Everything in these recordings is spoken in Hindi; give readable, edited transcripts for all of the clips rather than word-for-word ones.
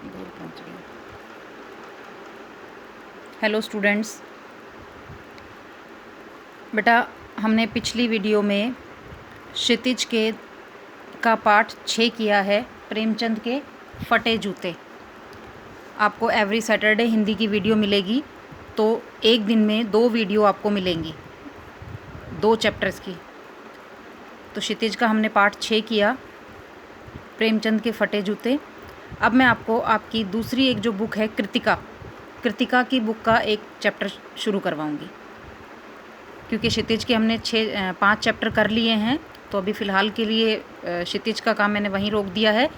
दूर पहुंच गया। हेलो स्टूडेंट्स, बेटा हमने पिछली वीडियो में क्षितिज के का पाठ 6 किया है, प्रेमचंद के फटे जूते। आपको एवरी सैटरडे हिंदी की वीडियो मिलेगी, तो एक दिन में 2 वीडियो आपको मिलेंगी 2 चैप्टर्स की। तो क्षितिज का हमने पाठ 6 किया, प्रेमचंद के फटे जूते। अब मैं आपको आपकी दूसरी एक जो बुक है कृतिका की बुक का एक चैप्टर शुरू करवाऊंगी, क्योंकि क्षितिज के हमने 5 चैप्टर कर लिए हैं। तो अभी फ़िलहाल के लिए क्षितिज का काम मैंने वहीं रोक दिया है।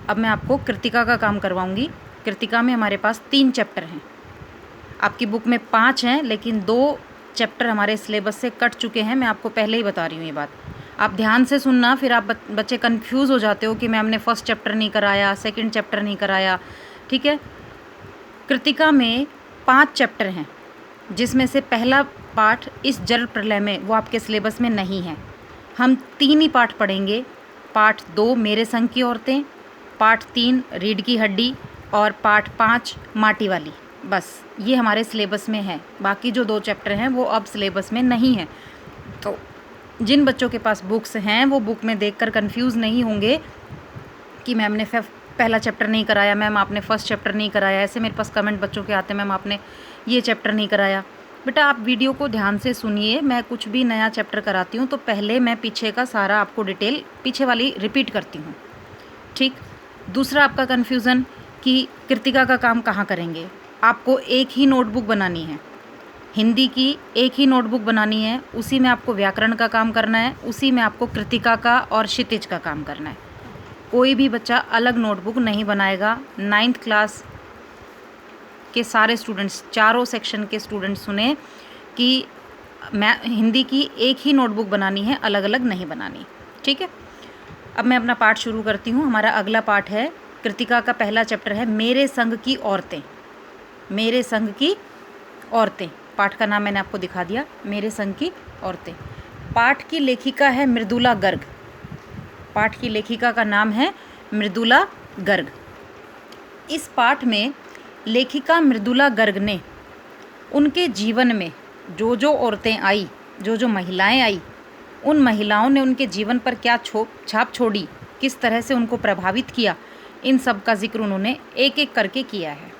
अब मैं आपको कृतिका का काम करवाऊंगी। कृतिका में हमारे पास 3 चैप्टर हैं। आपकी बुक में 5 हैं, लेकिन 2 चैप्टर हमारे सिलेबस से कट चुके हैं। मैं आपको पहले ही बता रही हूँ ये बात। आप ध्यान से सुनना, फिर आप बच्चे कंफ्यूज हो जाते हो कि मैम ने फर्स्ट चैप्टर नहीं कराया, सेकंड चैप्टर नहीं कराया। ठीक है, कृतिका में 5 चैप्टर हैं, जिसमें से पहला पाठ इस जल प्रलय में वो आपके सिलेबस में नहीं है। हम 3 ही पाठ पढ़ेंगे। पाठ 2 मेरे संग की औरतें, पाठ 3 रीढ़ की हड्डी और पाठ 5 माटी वाली। बस ये हमारे सिलेबस में है। बाकी जो 2 चैप्टर हैं वो अब सिलेबस में नहीं है। तो जिन बच्चों के पास बुक्स हैं वो बुक में देखकर कंफ्यूज नहीं होंगे कि मैम ने पहला चैप्टर नहीं कराया, मैम आपने फर्स्ट चैप्टर नहीं कराया। ऐसे मेरे पास कमेंट बच्चों के आते हैं, मैम आपने ये चैप्टर नहीं कराया। बेटा आप वीडियो को ध्यान से सुनिए। मैं कुछ भी नया चैप्टर कराती हूँ तो पहले मैं पीछे का सारा आपको डिटेल पीछे वाली रिपीट करती हूँ। ठीक। दूसरा आपका कन्फ्यूज़न कि कृतिका का काम कहाँ करेंगे। आपको एक ही नोटबुक बनानी है, हिंदी की एक ही नोटबुक बनानी है। उसी में आपको व्याकरण का काम करना है, उसी में आपको कृतिका का और क्षितिज का काम करना है। कोई भी बच्चा अलग नोटबुक नहीं बनाएगा। 9th क्लास के सारे स्टूडेंट्स, चारों सेक्शन के स्टूडेंट्स सुने कि मैं हिंदी की एक ही नोटबुक बनानी है, अलग अलग नहीं बनानी। ठीक है, अब मैं अपना पाठ शुरू करती हूँ। हमारा अगला पाठ है, कृतिका का पहला चैप्टर है मेरे संग की औरतें। मेरे संग की औरतें, पाठ का नाम मैंने आपको दिखा दिया, मेरे संग की औरतें। पाठ की लेखिका है मृदुला गर्ग। पाठ की लेखिका का नाम है मृदुला गर्ग। इस पाठ में लेखिका मृदुला गर्ग ने उनके जीवन में जो जो औरतें आई, जो जो महिलाएं आई, उन महिलाओं ने उनके जीवन पर क्या छाप छोड़ी, किस तरह से उनको प्रभावित किया, इन सब का जिक्र उन्होंने एक एक करके किया है।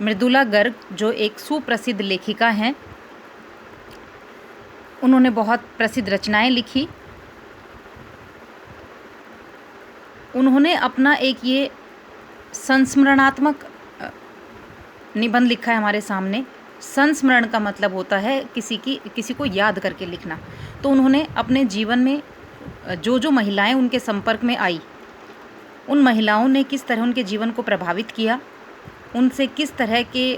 मृदुला गर्ग जो एक सुप्रसिद्ध लेखिका हैं, उन्होंने बहुत प्रसिद्ध रचनाएं लिखी। उन्होंने अपना एक ये संस्मरणात्मक निबंध लिखा है हमारे सामने। संस्मरण का मतलब होता है किसी को याद करके लिखना। तो उन्होंने अपने जीवन में जो जो महिलाएं उनके संपर्क में आई, उन महिलाओं ने किस तरह उनके जीवन को प्रभावित किया, उनसे किस तरह के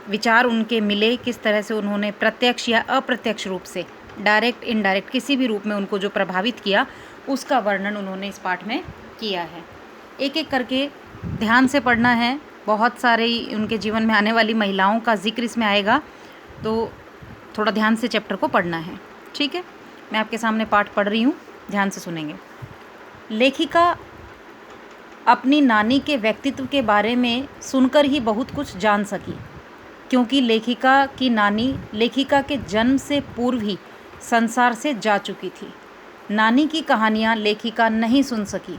विचार उनके मिले, किस तरह से उन्होंने प्रत्यक्ष या अप्रत्यक्ष रूप से, डायरेक्ट इनडायरेक्ट किसी भी रूप में उनको जो प्रभावित किया, उसका वर्णन उन्होंने इस पाठ में किया है। एक एक करके ध्यान से पढ़ना है। बहुत सारे उनके जीवन में आने वाली महिलाओं का जिक्र इसमें आएगा, तो थोड़ा ध्यान से चैप्टर को पढ़ना है। ठीक है, मैं आपके सामने पाठ पढ़ रही हूँ, ध्यान से सुनेंगे। लेखिका अपनी नानी के व्यक्तित्व के बारे में सुनकर ही बहुत कुछ जान सकी, क्योंकि लेखिका की नानी लेखिका के जन्म से पूर्व ही संसार से जा चुकी थी। नानी की कहानियाँ लेखिका नहीं सुन सकी,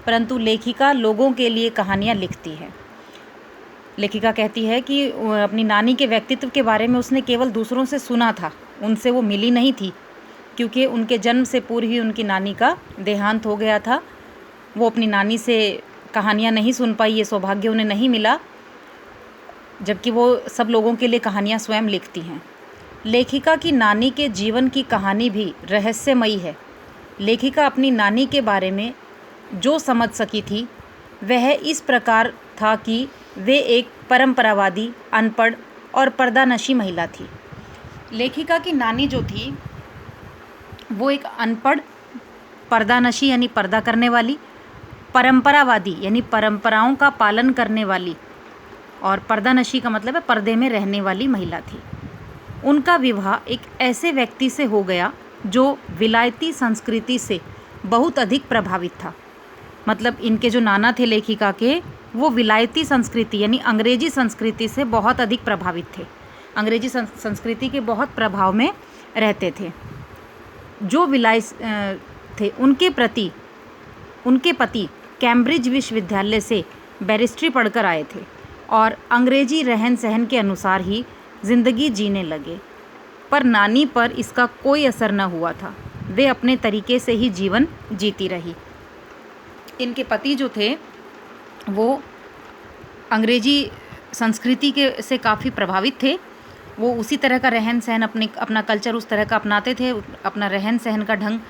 परंतु लेखिका लोगों के लिए कहानियाँ लिखती है। लेखिका कहती है कि अपनी नानी के व्यक्तित्व के बारे में उसने केवल दूसरों से सुना था, उनसे वो मिली नहीं थी, क्योंकि उनके जन्म से पूर्व ही उनकी नानी का देहांत हो गया था। वो अपनी नानी से कहानियाँ नहीं सुन पाई, ये सौभाग्य उन्हें नहीं मिला, जबकि वो सब लोगों के लिए कहानियाँ स्वयं लिखती हैं। लेखिका की नानी के जीवन की कहानी भी रहस्यमयी है। लेखिका अपनी नानी के बारे में जो समझ सकी थी वह इस प्रकार था कि वे एक परंपरावादी, अनपढ़ और पर्दानशी महिला थी। लेखिका की नानी जो थी वो एक अनपढ़, पर्दानशी यानी पर्दा करने वाली, परंपरावादी यानी परंपराओं का पालन करने वाली, और पर्दानशी का मतलब है पर्दे में रहने वाली महिला थी। उनका विवाह एक ऐसे व्यक्ति से हो गया जो विलायती संस्कृति से बहुत अधिक प्रभावित था। मतलब इनके जो नाना थे लेखिका के, वो विलायती संस्कृति यानी अंग्रेजी संस्कृति से बहुत अधिक प्रभावित थे, अंग्रेजी संस्कृति के बहुत प्रभाव में रहते थे। जो विलाय थे उनके पति कैम्ब्रिज विश्वविद्यालय से बैरिस्ट्री पढ़कर आए थे और अंग्रेजी रहन सहन के अनुसार ही ज़िंदगी जीने लगे, पर नानी पर इसका कोई असर न हुआ था। वे अपने तरीके से ही जीवन जीती रही। इनके पति जो थे वो अंग्रेजी संस्कृति से काफ़ी प्रभावित थे। वो उसी तरह का रहन सहन अपना कल्चर उस तरह का अपनाते थे, अपना रहन सहन का ढंग।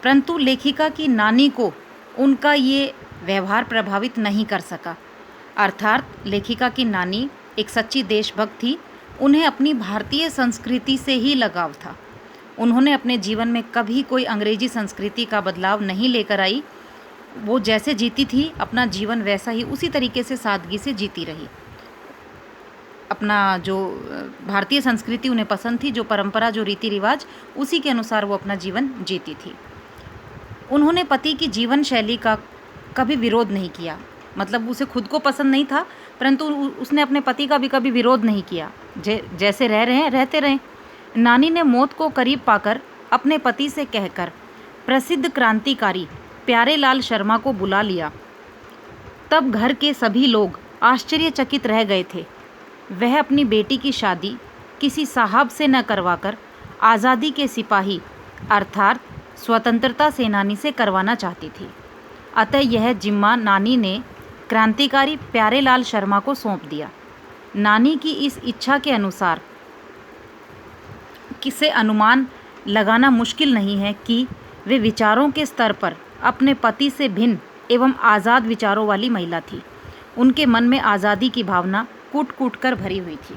परंतु लेखिका की नानी को उनका ये व्यवहार प्रभावित नहीं कर सका। अर्थात लेखिका की नानी एक सच्ची देशभक्त थी। उन्हें अपनी भारतीय संस्कृति से ही लगाव था। उन्होंने अपने जीवन में कभी कोई अंग्रेजी संस्कृति का बदलाव नहीं लेकर आई। वो जैसे जीती थी अपना जीवन वैसा ही उसी तरीके से सादगी से जीती रही। अपना जो भारतीय संस्कृति उन्हें पसंद थी, जो परंपरा, जो रीति रिवाज, उसी के अनुसार वो अपना जीवन जीती थी। उन्होंने पति की जीवन शैली का कभी विरोध नहीं किया, मतलब उसे खुद को पसंद नहीं था, परंतु उसने अपने पति का भी कभी विरोध नहीं किया। जैसे रह रहे हैं रहते रहे। नानी ने मौत को करीब पाकर अपने पति से कहकर प्रसिद्ध क्रांतिकारी प्यारेलाल शर्मा को बुला लिया। तब घर के सभी लोग आश्चर्यचकित रह गए थे। वह अपनी बेटी की शादी किसी साहब से न करवाकर आज़ादी के सिपाही अर्थात स्वतंत्रता सेनानी से करवाना चाहती थी। अतः यह जिम्मा नानी ने क्रांतिकारी प्यारेलाल शर्मा को सौंप दिया। नानी की इस इच्छा के अनुसार किसे अनुमान लगाना मुश्किल नहीं है कि वे विचारों के स्तर पर अपने पति से भिन्न एवं आज़ाद विचारों वाली महिला थी। उनके मन में आज़ादी की भावना कूट कूट कर भरी हुई थी।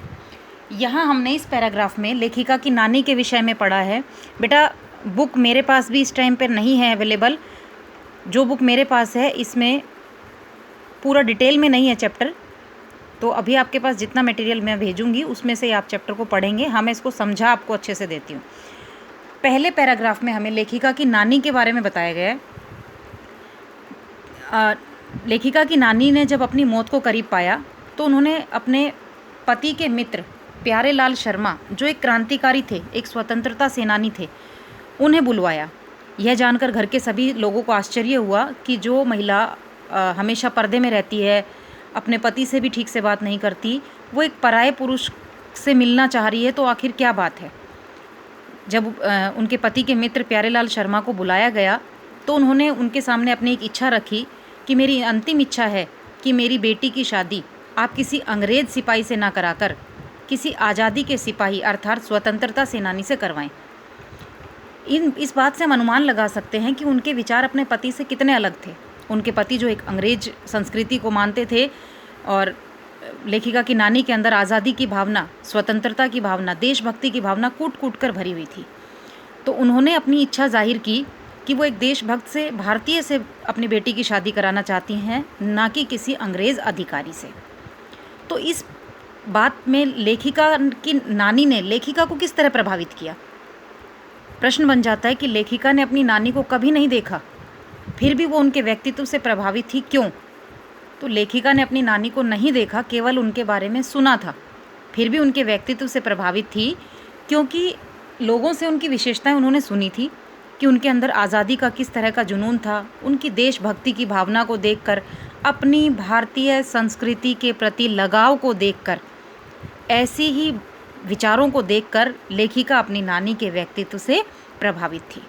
यहाँ हमने इस पैराग्राफ में लेखिका की नानी के विषय में पढ़ा है। बेटा बुक मेरे पास भी इस टाइम पर नहीं है अवेलेबल। जो बुक मेरे पास है इसमें पूरा डिटेल में नहीं है चैप्टर, तो अभी आपके पास जितना मटेरियल मैं भेजूंगी उसमें से आप चैप्टर को पढ़ेंगे। हाँ, मैं इसको समझा आपको अच्छे से देती हूँ। पहले पैराग्राफ में हमें लेखिका की नानी के बारे में बताया गया है। लेखिका की नानी ने जब अपनी मौत को करीब पाया तो उन्होंने अपने पति के मित्र प्यारेलाल शर्मा, जो एक क्रांतिकारी थे, एक स्वतंत्रता सेनानी थे, उन्हें बुलवाया। यह जानकर घर के सभी लोगों को आश्चर्य हुआ कि जो महिला हमेशा पर्दे में रहती है, अपने पति से भी ठीक से बात नहीं करती, वो एक पराये पुरुष से मिलना चाह रही है, तो आखिर क्या बात है। जब उनके पति के मित्र प्यारेलाल शर्मा को बुलाया गया तो उन्होंने उनके सामने अपनी एक इच्छा रखी कि मेरी अंतिम इच्छा है कि मेरी बेटी की शादी आप किसी अंग्रेज़ सिपाही से ना कराकर किसी आज़ादी के सिपाही अर्थात स्वतंत्रता सेनानी से करवाएं। इस बात से हम अनुमान लगा सकते हैं कि उनके विचार अपने पति से कितने अलग थे। उनके पति जो एक अंग्रेज संस्कृति को मानते थे और लेखिका की नानी के अंदर आज़ादी की भावना, स्वतंत्रता की भावना, देशभक्ति की भावना कूट कूट कर भरी हुई थी। तो उन्होंने अपनी इच्छा जाहिर की कि वो एक देशभक्त से, भारतीय से अपनी बेटी की शादी कराना चाहती हैं, ना कि किसी अंग्रेज़ अधिकारी से। तो इस बात में लेखिका की नानी ने लेखिका को किस तरह प्रभावित किया। प्रश्न बन जाता है कि लेखिका ने अपनी नानी को कभी नहीं देखा, फिर भी वो उनके व्यक्तित्व से प्रभावित थी, क्यों? तो लेखिका ने अपनी नानी को नहीं देखा, केवल उनके बारे में सुना था, फिर भी उनके व्यक्तित्व से प्रभावित थी, क्योंकि लोगों से उनकी विशेषताएं उन्होंने सुनी थी कि उनके अंदर आज़ादी का किस तरह का जुनून था। उनकी देशभक्ति की भावना को देखकर, अपनी भारतीय संस्कृति के प्रति लगाव को देखकर, ऐसी ही विचारों को देखकर लेखिका अपनी नानी के व्यक्तित्व से प्रभावित थी।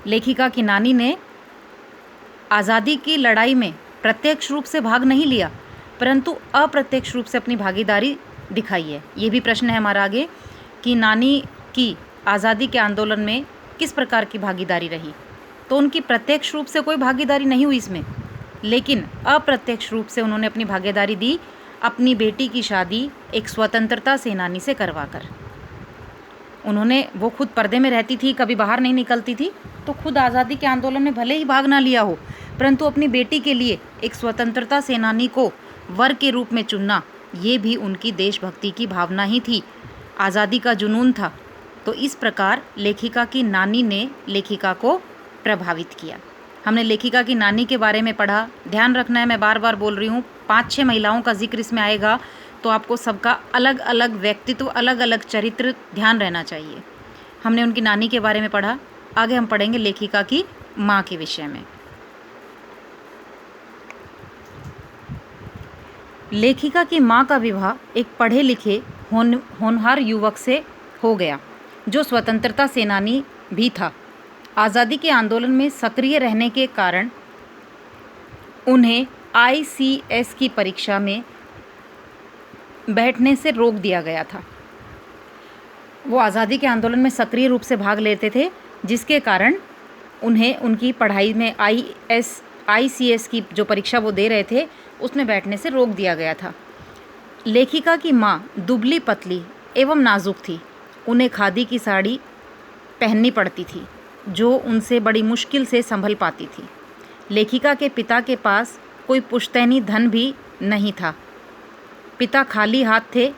लेखिका की नानी ने आज़ादी की लड़ाई में प्रत्यक्ष रूप से भाग नहीं लिया, परंतु अप्रत्यक्ष रूप से अपनी भागीदारी दिखाई है। ये भी प्रश्न है हमारा आगे कि नानी की आज़ादी के आंदोलन में किस प्रकार की भागीदारी रही। तो उनकी प्रत्यक्ष रूप से कोई भागीदारी नहीं हुई इसमें, लेकिन अप्रत्यक्ष रूप से उन्होंने अपनी भागीदारी दी अपनी बेटी की शादी एक स्वतंत्रता सेनानी से करवाकर। वो खुद पर्दे में रहती थी, कभी बाहर नहीं निकलती थी, तो खुद आज़ादी के आंदोलन में भले ही भाग ना लिया हो, परंतु अपनी बेटी के लिए एक स्वतंत्रता सेनानी को वर के रूप में चुनना, ये भी उनकी देशभक्ति की भावना ही थी, आज़ादी का जुनून था। तो इस प्रकार लेखिका की नानी ने लेखिका को प्रभावित किया। हमने लेखिका की नानी के बारे में पढ़ा। ध्यान रखना है, मैं बार बार बोल रही हूँ, 5-6 महिलाओं का जिक्र इसमें आएगा, तो आपको सबका अलग अलग व्यक्तित्व, अलग अलग चरित्र ध्यान रहना चाहिए। हमने उनकी नानी के बारे में पढ़ा। आगे हम पढ़ेंगे लेखिका की माँ के विषय में। लेखिका की माँ का विवाह एक पढ़े लिखे होनहार युवक से हो गया, जो स्वतंत्रता सेनानी भी था। आज़ादी के आंदोलन में सक्रिय रहने के कारण उन्हें ICS की परीक्षा में बैठने से रोक दिया गया था। वो आज़ादी के आंदोलन में सक्रिय रूप से भाग लेते थे, जिसके कारण उन्हें उनकी पढ़ाई में ICS की जो परीक्षा वो दे रहे थे उसमें बैठने से रोक दिया गया था। लेखिका की माँ दुबली पतली एवं नाजुक थी। उन्हें खादी की साड़ी पहननी पड़ती थी, जो उनसे बड़ी मुश्किल से संभल पाती थी। लेखिका के पिता के पास कोई पुश्तैनी धन भी नहीं था। पिता खाली हाथ थे,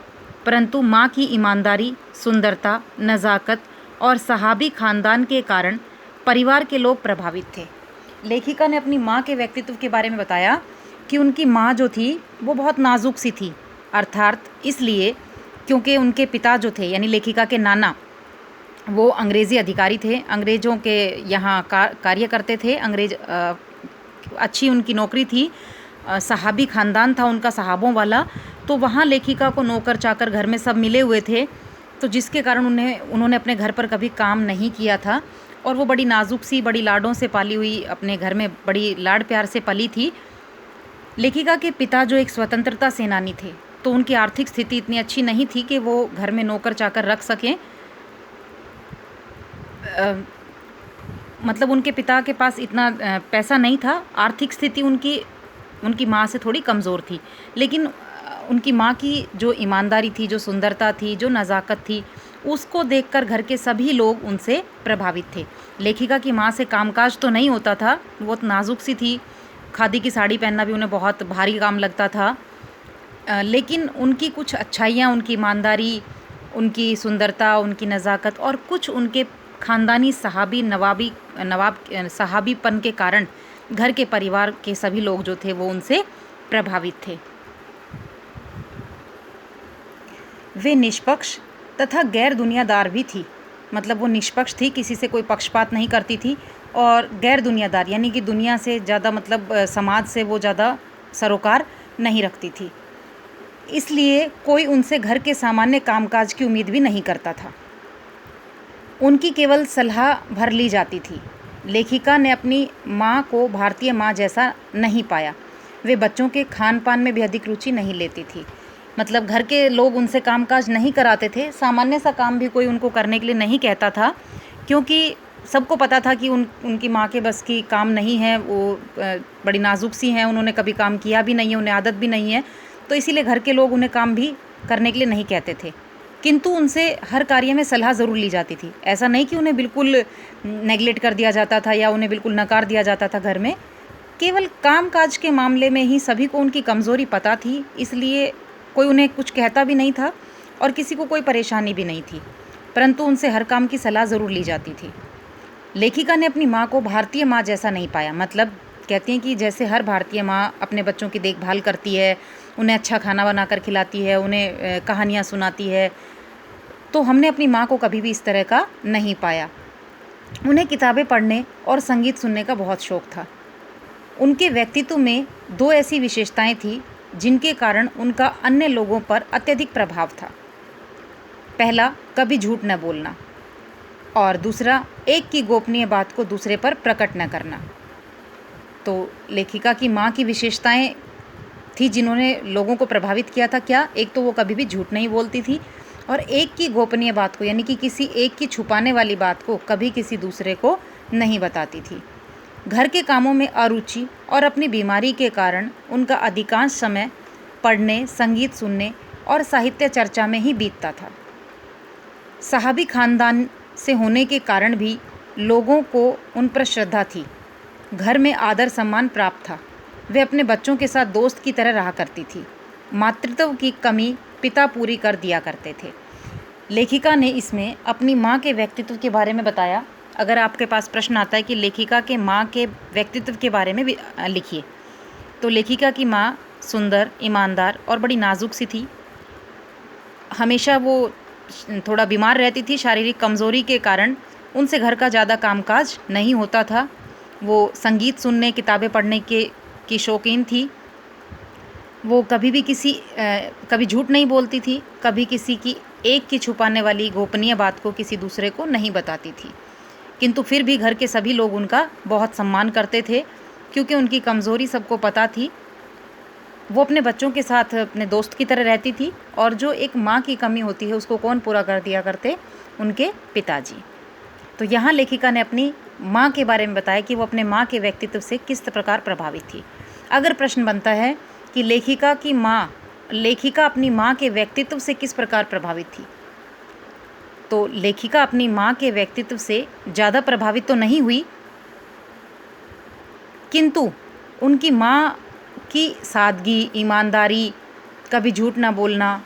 परंतु माँ की ईमानदारी, सुंदरता, नज़ाकत और सहाबी खानदान के कारण परिवार के लोग प्रभावित थे। लेखिका ने अपनी माँ के व्यक्तित्व के बारे में बताया कि उनकी माँ जो थी वो बहुत नाजुक सी थी, अर्थात इसलिए क्योंकि उनके पिता जो थे यानी लेखिका के नाना, वो अंग्रेज़ी अधिकारी थे, अंग्रेज़ों के यहाँ कार्य करते थे। अच्छी उनकी नौकरी थी, सहाबी ख़ानदान था उनका, सहाबों वाला। तो वहाँ लेखिका को नौकर चाकर घर में सब मिले हुए थे, तो जिसके कारण उन्होंने अपने घर पर कभी काम नहीं किया था। और वो बड़ी नाजुक सी, बड़ी लाडों से पाली हुई, अपने घर में बड़ी लाड प्यार से पली थी। लेखिका के पिता जो एक स्वतंत्रता सेनानी थे, तो उनकी आर्थिक स्थिति इतनी अच्छी नहीं थी कि वो घर में नौकर चाकर रख सकें। मतलब उनके पिता के पास इतना पैसा नहीं था, आर्थिक स्थिति उनकी माँ से थोड़ी कमज़ोर थी। लेकिन उनकी माँ की जो ईमानदारी थी, जो सुंदरता थी, जो नज़ाकत थी, उसको देखकर घर के सभी लोग उनसे प्रभावित थे। लेखिका की माँ से कामकाज तो नहीं होता था, वो नाजुक सी थी, खादी की साड़ी पहनना भी उन्हें बहुत भारी काम लगता था। लेकिन उनकी कुछ अच्छाइयाँ, उनकी ईमानदारी, उनकी सुंदरता, उनकी नज़ाकत और कुछ उनके ख़ानदानी सहाबीपन के कारण घर के परिवार के सभी लोग जो थे वो उनसे प्रभावित थे। वे निष्पक्ष तथा गैर दुनियादार भी थी। मतलब वो निष्पक्ष थी, किसी से कोई पक्षपात नहीं करती थी, और गैर दुनियादार यानी कि दुनिया से ज़्यादा, मतलब समाज से वो ज़्यादा सरोकार नहीं रखती थी। इसलिए कोई उनसे घर के सामान्य कामकाज की उम्मीद भी नहीं करता था। उनकी केवल सलाह भर ली जाती थी। लेखिका ने अपनी माँ को भारतीय माँ जैसा नहीं पाया। वे बच्चों के खान पान में भी अधिक रुचि नहीं लेती थी। मतलब घर के लोग उनसे कामकाज नहीं कराते थे, सामान्य सा काम भी कोई उनको करने के लिए नहीं कहता था, क्योंकि सबको पता था कि उनकी माँ के बस की काम नहीं है। वो बड़ी नाजुक सी हैं, उन्होंने कभी काम किया भी नहीं है, उन्हें आदत भी नहीं है, तो इसीलिए घर के लोग उन्हें काम भी करने के लिए नहीं कहते थे। किंतु उनसे हर कार्य में सलाह ज़रूर ली जाती थी। ऐसा नहीं कि उन्हें बिल्कुल नेगलेक्ट कर दिया जाता था या उन्हें बिल्कुल नकार दिया जाता था घर में। केवल कामकाज के मामले में ही सभी को उनकी कमज़ोरी पता थी, इसलिए कोई उन्हें कुछ कहता भी नहीं था और किसी को कोई परेशानी भी नहीं थी, परंतु उनसे हर काम की सलाह ज़रूर ली जाती थी। लेखिका ने अपनी माँ को भारतीय माँ जैसा नहीं पाया। मतलब कहती हैं कि जैसे हर भारतीय माँ अपने बच्चों की देखभाल करती है, उन्हें अच्छा खाना बनाकर खिलाती है, उन्हें कहानियाँ सुनाती है, तो हमने अपनी माँ को कभी भी इस तरह का नहीं पाया। उन्हें किताबें पढ़ने और संगीत सुनने का बहुत शौक़ था। उनके व्यक्तित्व में 2 ऐसी विशेषताएं थीं जिनके कारण उनका अन्य लोगों पर अत्यधिक प्रभाव था। पहला, कभी झूठ न बोलना, और दूसरा, एक की गोपनीय बात को दूसरे पर प्रकट न करना। तो लेखिका की माँ की विशेषताएं थी जिन्होंने लोगों को प्रभावित किया था। क्या? एक तो वो कभी भी झूठ नहीं बोलती थी, और एक की गोपनीय बात को यानी कि किसी एक की छुपाने वाली बात को कभी किसी दूसरे को नहीं बताती थी। घर के कामों में अरुचि और अपनी बीमारी के कारण उनका अधिकांश समय पढ़ने, संगीत सुनने और साहित्य चर्चा में ही बीतता था। सहाबी खानदान से होने के कारण भी लोगों को उन पर श्रद्धा थी। घर में आदर सम्मान प्राप्त था। वे अपने बच्चों के साथ दोस्त की तरह रहा करती थी। मातृत्व की कमी पिता पूरी कर दिया करते थे। लेखिका ने इसमें अपनी माँ के व्यक्तित्व के बारे में बताया। अगर आपके पास प्रश्न आता है कि लेखिका के माँ के व्यक्तित्व के बारे में भी लिखिए, तो लेखिका की माँ सुंदर, ईमानदार और बड़ी नाजुक सी थी। हमेशा वो थोड़ा बीमार रहती थी, शारीरिक कमज़ोरी के कारण उनसे घर का ज़्यादा कामकाज नहीं होता था। वो संगीत सुनने, किताबें पढ़ने की शौकीन थी। वो कभी भी कभी झूठ नहीं बोलती थी, कभी किसी की एक की छुपाने वाली गोपनीय बात को किसी दूसरे को नहीं बताती थी। किंतु फिर भी घर के सभी लोग उनका बहुत सम्मान करते थे, क्योंकि उनकी कमज़ोरी सबको पता थी। वो अपने बच्चों के साथ अपने दोस्त की तरह रहती थी, और जो एक माँ की कमी होती है उसको कौन पूरा कर दिया करते? उनके पिताजी। तो यहाँ लेखिका ने अपनी माँ के बारे में बताया कि वो अपने माँ के व्यक्तित्व से किस प्रकार प्रभावित थी। अगर प्रश्न बनता है कि लेखिका अपनी माँ के व्यक्तित्व से किस प्रकार प्रभावित थी, तो लेखिका अपनी माँ के व्यक्तित्व से ज़्यादा प्रभावित तो नहीं हुई, किंतु उनकी माँ की सादगी, ईमानदारी, कभी झूठ ना बोलना,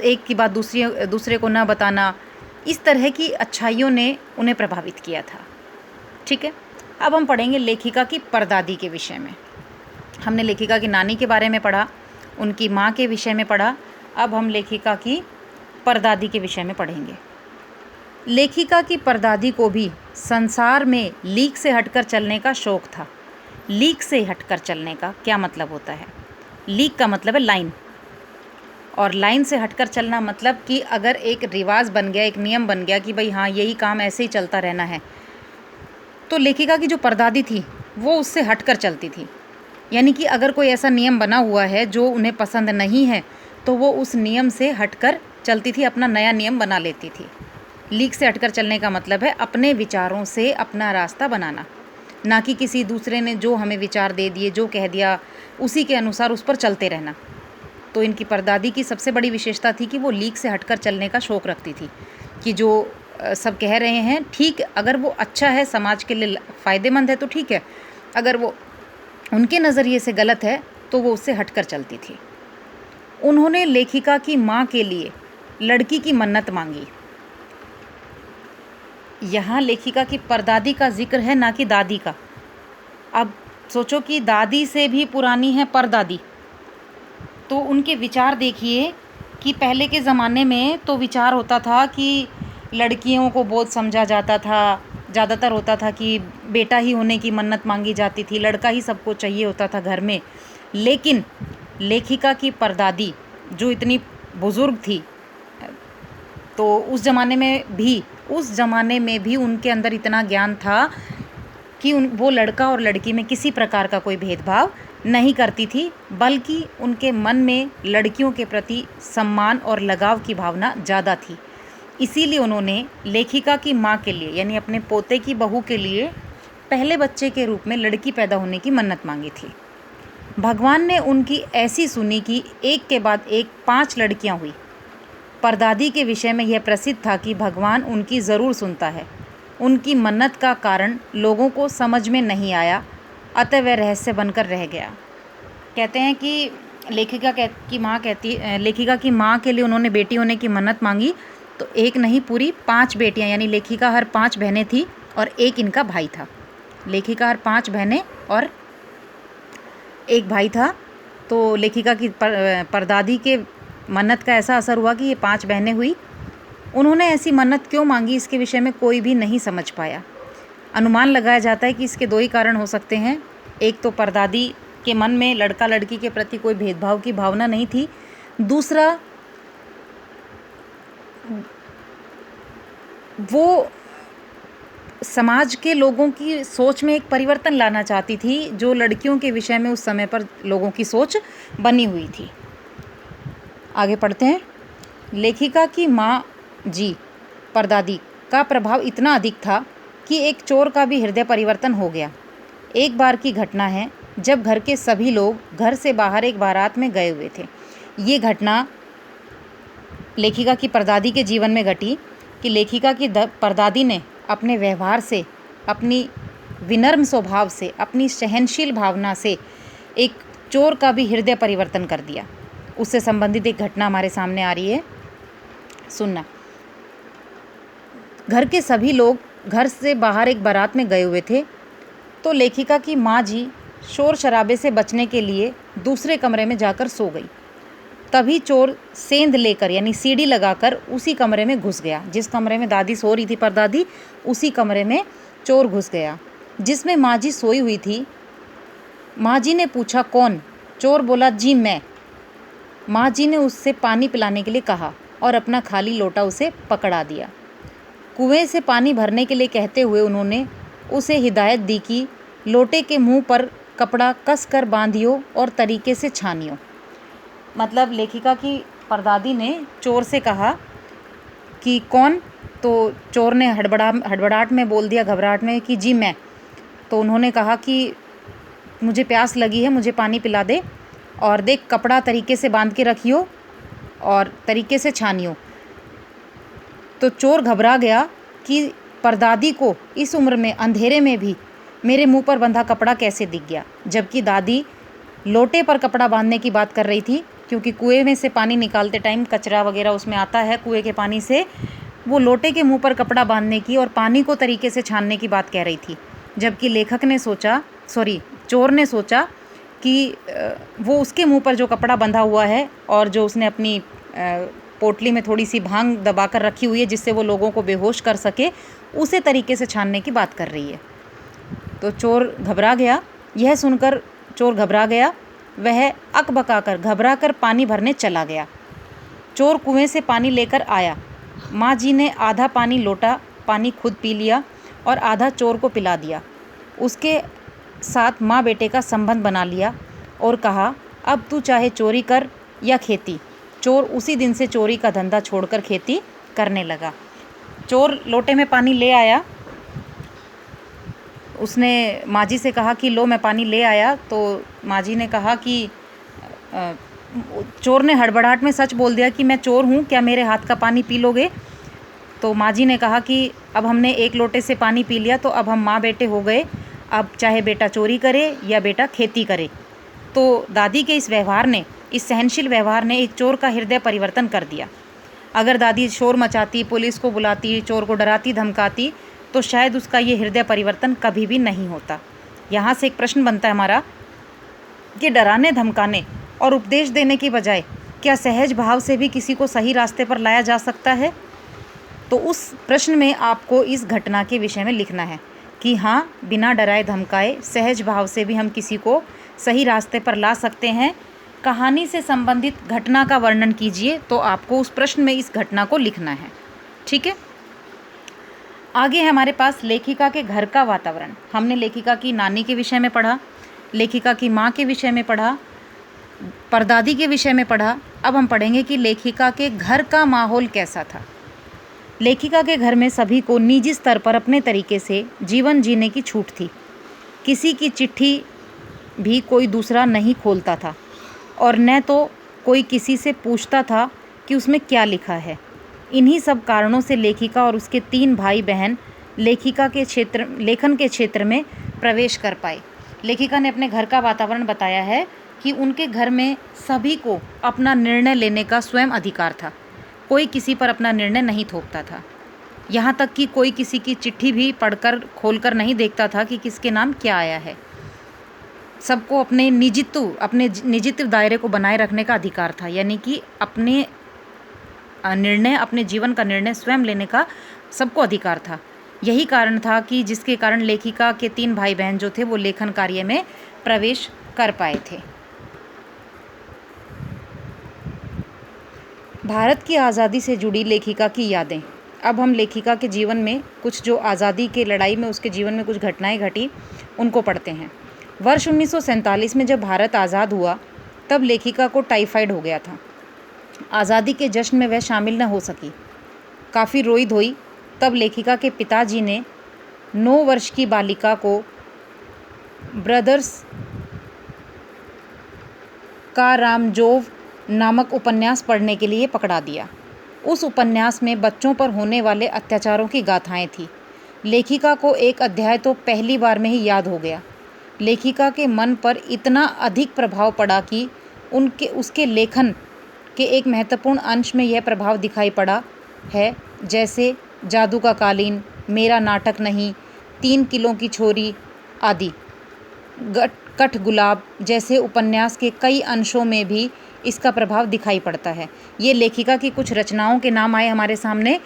एक की बात दूसरे को ना बताना, इस तरह की अच्छाइयों ने उन्हें प्रभावित किया था। ठीक है, अब हम पढ़ेंगे लेखिका की परदादी के विषय में। हमने लेखिका की नानी के बारे में पढ़ा, उनकी माँ के विषय में पढ़ा, अब हम लेखिका की परदादी के विषय में पढ़ेंगे। लेखिका की परदादी को भी संसार में लीक से हटकर चलने का शौक़ था। लीक से हटकर चलने का क्या मतलब होता है? लीक का मतलब है लाइन, और लाइन से हटकर चलना मतलब कि अगर एक रिवाज बन गया, एक नियम बन गया कि भाई हाँ यही काम ऐसे ही चलता रहना है, तो लेखिका की जो परदादी थी वो उससे हटकर चलती थी। यानी कि अगर कोई ऐसा नियम बना हुआ है जो उन्हें पसंद नहीं है, तो वो उस नियम से हटकर चलती थी, अपना नया नियम बना लेती थी। लीक से हटकर चलने का मतलब है अपने विचारों से अपना रास्ता बनाना, ना कि किसी दूसरे ने जो हमें विचार दे दिए, जो कह दिया, उसी के अनुसार उस पर चलते रहना। तो इनकी परदादी की सबसे बड़ी विशेषता थी कि वो लीक से हटकर चलने का शौक़ रखती थी, कि जो सब कह रहे हैं ठीक, अगर वो अच्छा है, समाज के लिए फ़ायदेमंद है तो ठीक है, अगर वो उनके नज़रिए से गलत है तो वो उससे हटकर चलती थी। उन्होंने लेखिका की माँ के लिए लड़की की मन्नत मांगी। यहाँ लेखिका की परदादी का जिक्र है, ना कि दादी का। अब सोचो कि दादी से भी पुरानी है परदादी, तो उनके विचार देखिए कि पहले के ज़माने में तो विचार होता था कि लड़कियों को बोझ समझा जाता था, ज़्यादातर होता था कि बेटा ही होने की मन्नत मांगी जाती थी, लड़का ही सबको चाहिए होता था घर में। लेकिन लेखिका की परदादी जो इतनी बुज़ुर्ग थी, तो उस ज़माने में भी उनके अंदर इतना ज्ञान था कि वो लड़का और लड़की में किसी प्रकार का कोई भेदभाव नहीं करती थी, बल्कि उनके मन में लड़कियों के प्रति सम्मान और लगाव की भावना ज़्यादा थी। इसीलिए उन्होंने लेखिका की माँ के लिए, यानी अपने पोते की बहू के लिए, पहले बच्चे के रूप में लड़की पैदा होने की मन्नत मांगी थी। भगवान ने उनकी ऐसी सुनी कि एक के बाद एक 5 लड़कियाँ हुई। परदादी के विषय में यह प्रसिद्ध था कि भगवान उनकी ज़रूर सुनता है। उनकी मन्नत का कारण लोगों को समझ में नहीं आया, अतः वह रहस्य बनकर रह गया। कहते हैं कि लेखिका की माँ के लिए उन्होंने बेटी होने की मन्नत मांगी, तो एक नहीं पूरी 5 बेटियाँ, यानी लेखिका हर 5 बहनें थी और एक इनका भाई था। लेखिका हर 5 बहनें और एक भाई था। तो लेखिका की परदादी के मन्नत का ऐसा असर हुआ कि ये 5 बहनें हुई। उन्होंने ऐसी मन्नत क्यों मांगी, इसके विषय में कोई भी नहीं समझ पाया। अनुमान लगाया जाता है कि इसके 2 ही कारण हो सकते हैं। एक तो परदादी के मन में लड़का लड़की के प्रति कोई भेदभाव की भावना नहीं थी, दूसरा वो समाज के लोगों की सोच में एक परिवर्तन लाना चाहती थी, जो लड़कियों के विषय में उस समय पर लोगों की सोच बनी हुई थी। आगे पढ़ते हैं। लेखिका की माँ जी परदादी का प्रभाव इतना अधिक था कि एक चोर का भी हृदय परिवर्तन हो गया। एक बार की घटना है, जब घर के सभी लोग घर से बाहर एक बारात में गए हुए थे। ये घटना लेखिका की परदादी के जीवन में घटी कि लेखिका की परदादी ने अपने व्यवहार से, अपनी विनम्र स्वभाव से, अपनी सहनशील भावना से एक चोर का भी हृदय परिवर्तन कर दिया। उससे संबंधित एक घटना हमारे सामने आ रही है, सुनना। घर के सभी लोग घर से बाहर एक बारात में गए हुए थे, तो लेखिका की माँ जी शोर शराबे से बचने के लिए दूसरे कमरे में जाकर सो गई। तभी चोर सेंध लेकर यानी सीढ़ी लगाकर उसी कमरे में घुस गया। जिस कमरे में दादी सो रही थी परदादी, उसी कमरे में चोर घुस गया, जिसमें माँ जी सोई हुई थी। माँ जी ने पूछा, कौन? चोर बोला, जी मैं। माँ जी ने उससे पानी पिलाने के लिए कहा और अपना खाली लोटा उसे पकड़ा दिया। कुएं से पानी भरने के लिए कहते हुए उन्होंने उसे हिदायत दी कि लोटे के मुंह पर कपड़ा कस कर बांधियो और तरीके से छानियो। मतलब लेखिका की परदादी ने चोर से कहा कि कौन? तो चोर ने हड़बड़ाहट में बोल दिया, घबराहट में, कि जी मैं। तो उन्होंने कहा कि मुझे प्यास लगी है, मुझे पानी पिला दे, और देख कपड़ा तरीके से बांध के रखियो और तरीके से छानियो। तो चोर घबरा गया कि परदादी को इस उम्र में अंधेरे में भी मेरे मुंह पर बंधा कपड़ा कैसे दिख गया, जबकि दादी लोटे पर कपड़ा बांधने की बात कर रही थी, क्योंकि कुएं में से पानी निकालते टाइम कचरा वगैरह उसमें आता है कुएं के पानी से। वो लोटे के मुंह पर कपड़ा बांधने की और पानी को तरीके से छानने की बात कह रही थी, जबकि चोर ने सोचा कि वो उसके मुंह पर जो कपड़ा बंधा हुआ है और जो उसने अपनी पोटली में थोड़ी सी भांग दबाकर रखी हुई है जिससे वो लोगों को बेहोश कर सके, उसे तरीके से छानने की बात कर रही है। तो चोर घबरा गया। यह सुनकर चोर घबरा गया। वह अकबकाकर घबरा कर पानी भरने चला गया। चोर कुएं से पानी लेकर आया। माँ जी ने आधा लोटा पानी खुद पी लिया और आधा चोर को पिला दिया। उसके साथ माँ बेटे का संबंध बना लिया और कहा, अब तू चाहे चोरी कर या खेती। चोर उसी दिन से चोरी का धंधा छोड़कर खेती करने लगा। चोर लोटे में पानी ले आया। उसने माँ जी से कहा कि लो मैं पानी ले आया। तो माँ जी ने कहा कि चोर ने हड़बड़ाहट में सच बोल दिया कि मैं चोर हूँ, क्या मेरे हाथ का पानी पी लोगे? तो माँ जी ने कहा कि अब हमने एक लोटे से पानी पी लिया तो अब हम माँ बेटे हो गए, अब चाहे बेटा चोरी करे या बेटा खेती करे। तो दादी के इस सहनशील व्यवहार ने एक चोर का हृदय परिवर्तन कर दिया। अगर दादी शोर मचाती, पुलिस को बुलाती, चोर को डराती धमकाती, तो शायद उसका ये हृदय परिवर्तन कभी भी नहीं होता। यहाँ से एक प्रश्न बनता है हमारा कि डराने धमकाने और उपदेश देने की बजाय क्या सहज भाव से भी किसी को सही रास्ते पर लाया जा सकता है? तो उस प्रश्न में आपको इस घटना के विषय में लिखना है कि हाँ, बिना डराए धमकाए सहज भाव से भी हम किसी को सही रास्ते पर ला सकते हैं। कहानी से संबंधित घटना का वर्णन कीजिए, तो आपको उस प्रश्न में इस घटना को लिखना है। ठीक है। आगे है हमारे पास लेखिका के घर का वातावरण। हमने लेखिका की नानी के विषय में पढ़ा, लेखिका की माँ के विषय में पढ़ा, परदादी के विषय में पढ़ा। अब हम पढ़ेंगे कि लेखिका के घर का माहौल कैसा था। लेखिका के घर में सभी को निजी स्तर पर अपने तरीके से जीवन जीने की छूट थी। किसी की चिट्ठी भी कोई दूसरा नहीं खोलता था और न तो कोई किसी से पूछता था कि उसमें क्या लिखा है। इन्हीं सब कारणों से लेखिका और उसके 3 भाई बहन लेखन के क्षेत्र में प्रवेश कर पाए। लेखिका ने अपने घर का वातावरण बताया है कि उनके घर में सभी को अपना निर्णय लेने का स्वयं अधिकार था। कोई किसी पर अपना निर्णय नहीं थोपता था। यहाँ तक कि कोई किसी की चिट्ठी भी पढ़कर खोलकर नहीं देखता था कि किसके नाम क्या आया है। सबको अपने निजित्व दायरे को बनाए रखने का अधिकार था, यानी कि अपने जीवन का निर्णय स्वयं लेने का सबको अधिकार था। यही कारण था कि जिसके कारण लेखिका के 3 भाई बहन जो थे वो लेखन कार्य में प्रवेश कर पाए थे। भारत की आज़ादी से जुड़ी लेखिका की यादें। अब हम लेखिका के जीवन में कुछ जो आज़ादी के लड़ाई में उसके जीवन में कुछ घटनाएं घटी उनको पढ़ते हैं। वर्ष 1947 में जब भारत आज़ाद हुआ तब लेखिका को टाइफाइड हो गया था। आज़ादी के जश्न में वह शामिल न हो सकी। काफ़ी रोई धोई। तब लेखिका के पिताजी ने 9 वर्ष की बालिका को ब्रदर्स कारामजोव नामक उपन्यास पढ़ने के लिए पकड़ा दिया। उस उपन्यास में बच्चों पर होने वाले अत्याचारों की गाथाएं थी। लेखिका को एक अध्याय तो पहली बार में ही याद हो गया। लेखिका के मन पर इतना अधिक प्रभाव पड़ा कि उसके लेखन के एक महत्वपूर्ण अंश में यह प्रभाव दिखाई पड़ा है, जैसे जादू का कालीन, मेरा नाटक नहीं, 3 किलो की छोरी आदि। कठ गुलाब जैसे उपन्यास के कई अंशों में भी इसका प्रभाव दिखाई पड़ता है। ये लेखिका की कुछ रचनाओं के नाम आए हमारे सामने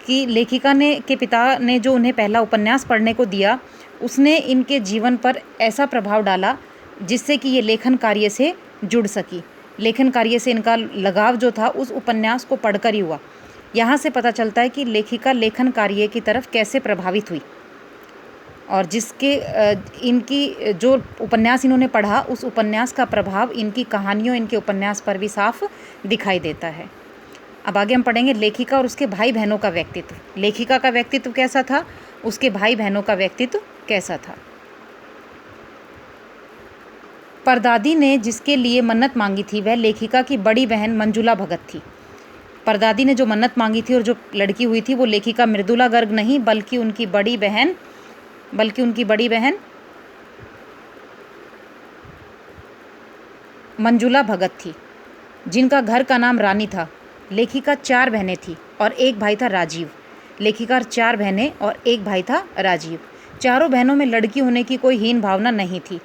कि लेखिका ने के पिता ने जो उन्हें पहला उपन्यास पढ़ने को दिया, उसने इनके जीवन पर ऐसा प्रभाव डाला जिससे कि ये लेखन कार्य से जुड़ सकी। लेखन कार्य से इनका लगाव जो था उस उपन्यास को पढ़कर ही हुआ। यहाँ से पता चलता है कि लेखिका लेखन कार्य की तरफ कैसे प्रभावित हुई और जिसके इनकी जो उपन्यास इन्होंने पढ़ा उस उपन्यास का प्रभाव इनकी कहानियों, इनके उपन्यास पर भी साफ दिखाई देता है। अब आगे हम पढ़ेंगे लेखिका और उसके भाई बहनों का व्यक्तित्व। लेखिका का व्यक्तित्व कैसा था, उसके भाई बहनों का व्यक्तित्व कैसा था। परदादी ने जिसके लिए मन्नत मांगी थी वह लेखिका की बड़ी बहन मंजुला भगत थी। परदादी ने जो मन्नत मांगी थी और जो लड़की हुई थी वो लेखिका मृदुला गर्ग नहीं बल्कि उनकी बड़ी बहन मंजुला भगत थी, जिनका घर का नाम रानी था। लेखिका 4 बहनें थी और एक भाई था राजीव। लेखिका 4 बहनें और एक भाई था राजीव। चारों बहनों में लड़की होने की कोई हीन भावना नहीं थी।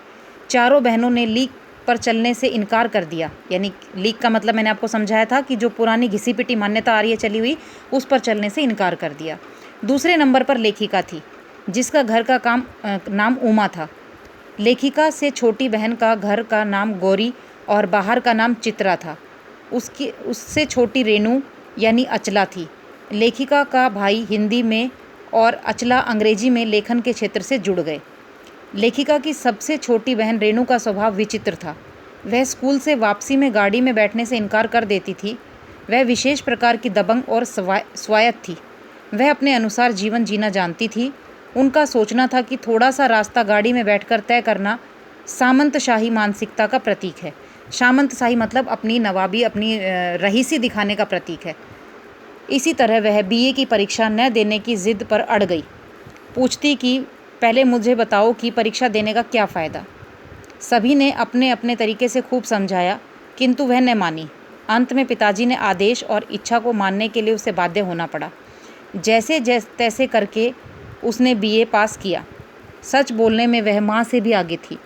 चारों बहनों ने लीक पर चलने से इनकार कर दिया। यानी लीक का मतलब मैंने आपको समझाया था कि जो पुरानी घिसी पिटी मान्यता आ रही है चली हुई, उस पर चलने से इनकार कर दिया। दूसरे नंबर पर लेखिका थी, जिसका घर का नाम उमा था। लेखिका से छोटी बहन का घर का नाम गौरी और बाहर का नाम चित्रा था। उससे छोटी रेणु यानी अचला थी। लेखिका का भाई हिंदी में और अचला अंग्रेजी में लेखन के क्षेत्र से जुड़ गए। लेखिका की सबसे छोटी बहन रेणु का स्वभाव विचित्र था। वह स्कूल से वापसी में गाड़ी में बैठने से इनकार कर देती थी। वह विशेष प्रकार की दबंग और स्वायत्त थी। वह अपने अनुसार जीवन जीना जानती थी। उनका सोचना था कि थोड़ा सा रास्ता गाड़ी में बैठकर तय करना सामंतशाही मानसिकता का प्रतीक है। सामंतशाही मतलब अपनी नवाबी, अपनी रईसी दिखाने का प्रतीक है। इसी तरह वह बीए की परीक्षा न देने की जिद पर अड़ गई। पूछती कि पहले मुझे बताओ कि परीक्षा देने का क्या फ़ायदा। सभी ने अपने अपने तरीके से खूब समझाया, किंतु वह न मानी। अंत में पिताजी ने आदेश और इच्छा को मानने के लिए उसे बाध्य होना पड़ा। जैसे तैसे करके उसने बीए पास किया। सच बोलने में वह माँ से भी आगे थी।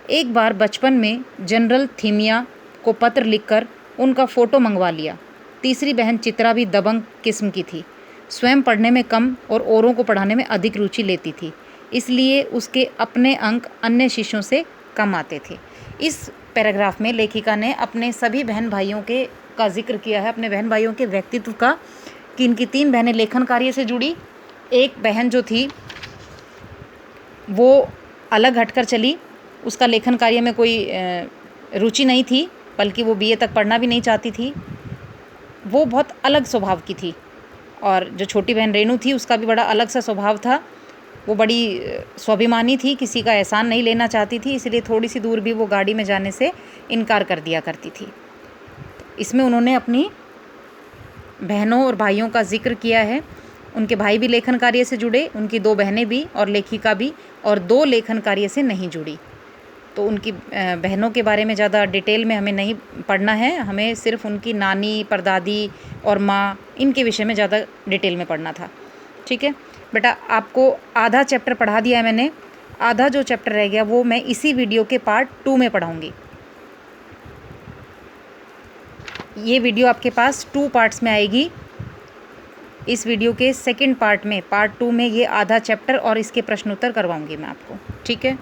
एक बार बचपन में जनरल थीमिया को पत्र लिखकर उनका फ़ोटो मंगवा लिया। तीसरी बहन चित्रा भी दबंग किस्म की थी। स्वयं पढ़ने में कम और औरों को पढ़ाने में अधिक रुचि लेती थी, इसलिए उसके अपने अंक अन्य शिष्यों से कम आते थे। इस पैराग्राफ में लेखिका ने अपने सभी बहन भाइयों का जिक्र किया है, अपने बहन भाइयों के व्यक्तित्व का, कि इनकी 3 बहनें लेखन कार्य से जुड़ी। एक बहन जो थी वो अलग हटकर चली, उसका लेखन कार्य में कोई रुचि नहीं थी, बल्कि वो बीए तक पढ़ना भी नहीं चाहती थी। वो बहुत अलग स्वभाव की थी। और जो छोटी बहन रेणु थी उसका भी बड़ा अलग सा स्वभाव था। वो बड़ी स्वाभिमानी थी, किसी का एहसान नहीं लेना चाहती थी, इसलिए थोड़ी सी दूर भी वो गाड़ी में जाने से इनकार कर दिया करती थी। इसमें उन्होंने अपनी बहनों और भाइयों का जिक्र किया है। उनके भाई भी लेखन कार्य से जुड़े, उनकी 2 बहनें भी और लेखिका भी, और 2 लेखन कार्य से नहीं जुड़ी। तो उनकी बहनों के बारे में ज़्यादा डिटेल में हमें नहीं पढ़ना है, हमें सिर्फ उनकी नानी, परदादी और माँ, इनके विषय में ज़्यादा डिटेल में पढ़ना था। ठीक है बेटा, आपको आधा चैप्टर पढ़ा दिया है मैंने। आधा जो चैप्टर रह गया वो मैं इसी वीडियो के पार्ट 2 में पढ़ाऊँगी। ये वीडियो आपके पास 2 पार्ट्स में आएगी। इस वीडियो के सेकंड पार्ट में, पार्ट 2 में ये आधा चैप्टर और इसके प्रश्नोत्तर करवाऊँगी मैं आपको। ठीक है।